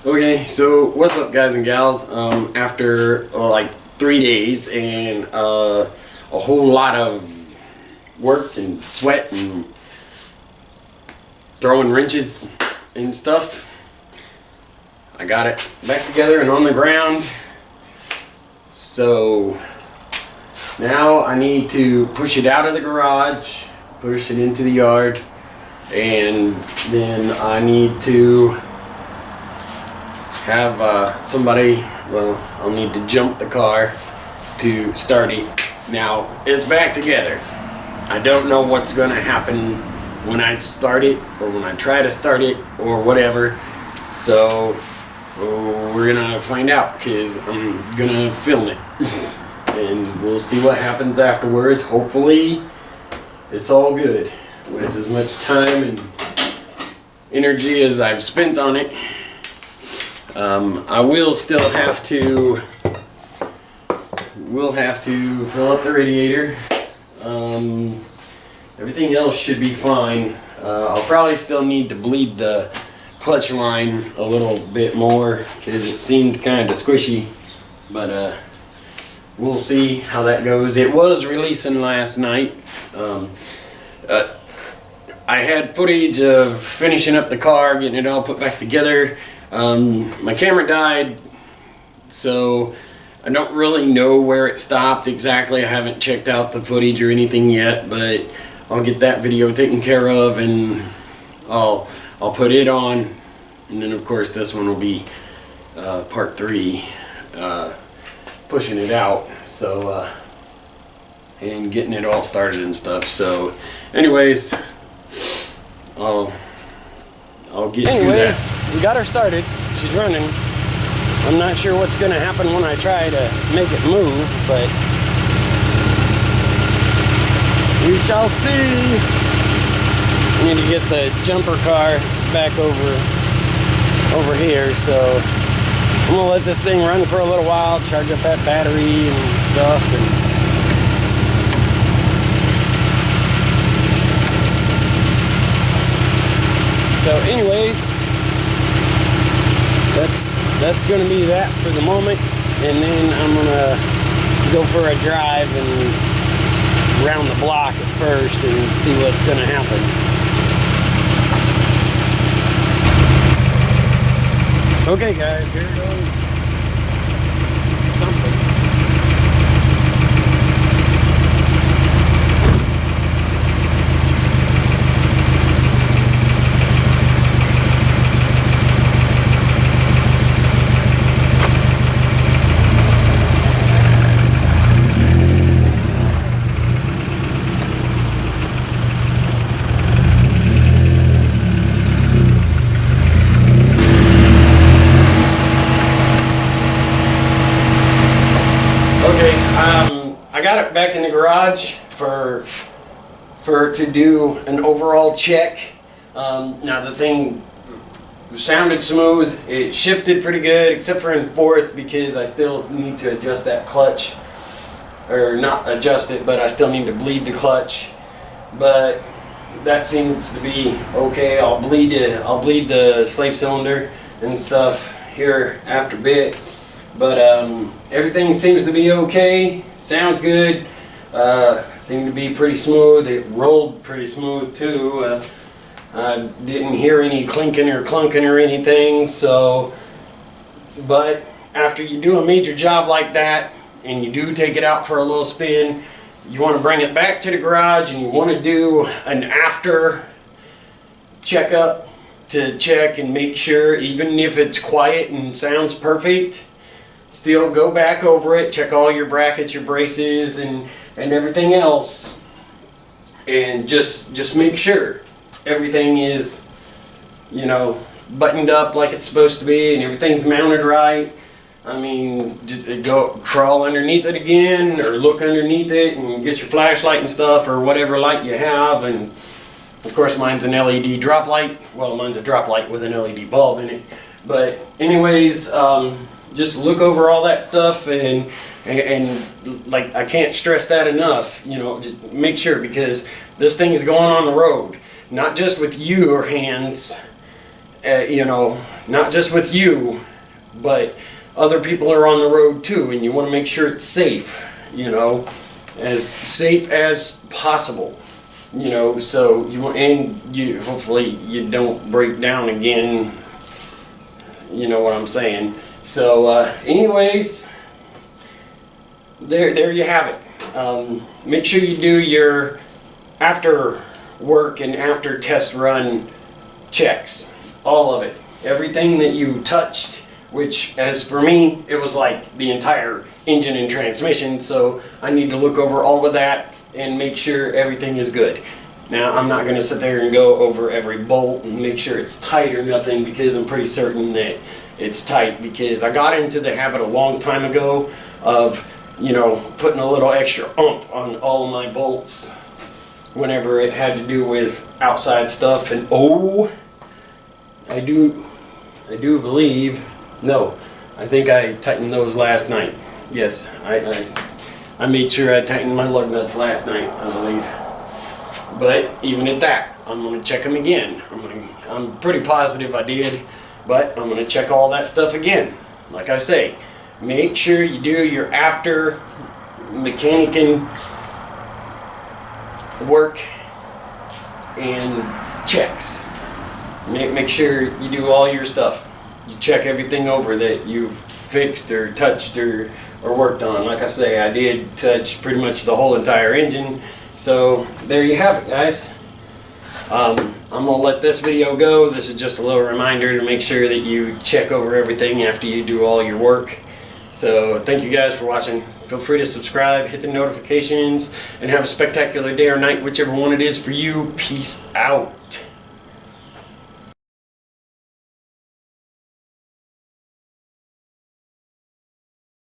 Okay, so what's up, guys and gals? After like 3 days and a whole lot of work and sweat and throwing wrenches and stuff, I got it back together and on the ground. So now I need to push it out of the garage, push it into the yard, and then I need to have somebody, well, I'll need to jump the car to start it. Now, it's back together. I don't know what's going to happen when I start it or when I try to start it or whatever. So, we're going to find out because I'm going to film it. And we'll see what happens afterwards. Hopefully, it's all good with as much time and energy as I've spent on it. I will still have to fill up the radiator. Everything else should be fine. I'll probably still need to bleed the clutch line a little bit more because it seemed kind of squishy, but we'll see how that goes. It was releasing last night. I had footage of finishing up the car, getting it all put back together. My camera died, so I don't really know where it stopped exactly. I haven't checked out the footage or anything yet, but I'll get that video taken care of and I'll put it on, and then of course this one will be part 3, pushing it out, so and getting it all started and stuff. So anyways, I'll get to that. We got her started. She's running. I'm not sure what's going to happen when I try to make it move, but we shall see. I need to get the jumper car back over here, so I'm going to let this thing run for a little while, charge up that battery and stuff, and so anyways, that's going to be that for the moment, and then I'm going to go for a drive and round the block at first and see what's going to happen. Okay guys, here goes something. I got it back in the garage to do an overall check. Now the thing sounded smooth. It shifted pretty good, except for in fourth, because I still need to adjust that clutch, or not adjust it, but I still need to bleed the clutch. But that seems to be okay. I'll bleed the slave cylinder and stuff here after a bit. But everything seems to be okay. Sounds good. Seemed to be pretty smooth. It rolled pretty smooth too. I didn't hear any clinking or clunking or anything. So, but after you do a major job like that and you do take it out for a little spin, you want to bring it back to the garage and you want to do an after checkup to check and make sure, even if it's quiet and sounds perfect, still go back over it, check all your brackets, your braces, and everything else, and just make sure everything is, you know, buttoned up like it's supposed to be and everything's mounted right. I mean, just go crawl underneath it again, or look underneath it and get your flashlight and stuff, or whatever light you have. And of course mine's an LED drop light. Well, mine's a drop light with an LED bulb in it. But anyways, just look over all that stuff, and like, I can't stress that enough, you know, just make sure, because this thing is going on the road, not just with your hands you know, not just with you, but other people are on the road too, and you want to make sure it's safe, you know, as safe as possible, you know. So you want, and you hopefully you don't break down again, you know what I'm saying. So anyways, there you have it. Make sure you do your after work and after test run checks, all of it, everything that you touched, which as for me it was like the entire engine and transmission, so I need to look over all of that and make sure everything is good. Now I'm not going to sit there and go over every bolt and make sure it's tight or nothing, because I'm pretty certain that it's tight, because I got into the habit a long time ago of, you know, putting a little extra oomph on all of my bolts whenever it had to do with outside stuff. And oh, I do believe, no, I think I tightened those last night. Yes, I made sure I tightened my lug nuts last night, I believe. But even at that, I'm going to check them again. I'm pretty positive I did, but I'm going to check all that stuff again. Like I say, make sure you do your after mechanicing work and checks. Make sure you do all your stuff. You check everything over that you've fixed or touched or worked on. Like I say, I did touch pretty much the whole entire engine. So there you have it, guys. I'm going to let this video go. This is just a little reminder to make sure that you check over everything after you do all your work. So thank you guys for watching. Feel free to subscribe, hit the notifications, and have a spectacular day or night, whichever one it is for you. Peace out.